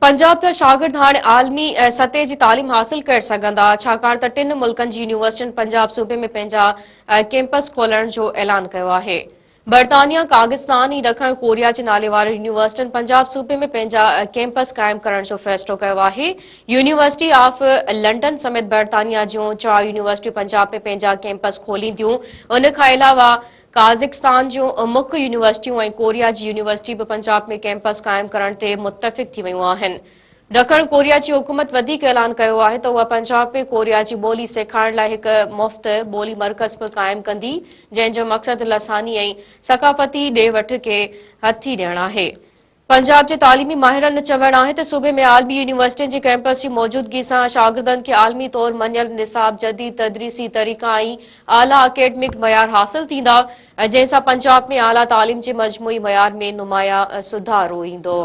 पंजाब जा शागिर्द हाणे आलमी सतह जी तालीम हासिल कर सघंदा छाकाणि त 3 मुल्कनि जी यूनिवर्सिटियुनि पंजाब सूबे में पंहिंजा कैंपस खोलण जो ऐलान कयो आहे। बर्तानिया, कागिस्तान ऐं ॾखण कोरिया जे नाले वारी यूनिवर्सिटियुनि पंजाब सूबे में पंहिंजा कैंपस क़ाइमु करण जो फ़ैसिलो कयो आहे। यूनिवर्सिटी ऑफ लंडन समेत बर्तानिया जूं 4 यूनिवर्सिटियूं पंजाब में पंहिंजा कैंपस खोलींदियूं। उन खां अलावा काज़ाकिस्तान जूं मुख्य यूनिवर्सिटियूं ऐं कोरिया जी यूनिवर्सिटी बि पंजाब में कैंपस क़ाइमु करण ते मुतफ़िक़ थी वियूं आहिनि। ॾखण कोरिया जी हुकूमत वधीक ऐलान कयो आहे त उहा पंजाब में कोरिया जी ॿोली सेखारण लाइ हिकु मुफ़्त ॿोली मर्कज़ बि क़ाइमु कंदी, जंहिं जो मक़सदु लसानी ऐं सक़ाफ़ती ॾे वठ खे हथी ॾियणु आहे। पंजाब जे तालीमी माहिरनि चवणु आहे त सूबे में आलमी यूनिवर्सिटियुनि जे कैंपस जी मौजूदगी सां शागिर्दनि खे आलमी तौर मञियल निसाब, जदीद तदरीसी तरीक़ा ऐं आला अकेडमिक मयार हासिल थींदा, जंहिं सां पंजाब में आला तालीम जे मजमूई मयार में नुमाया सुधारो ईंदो।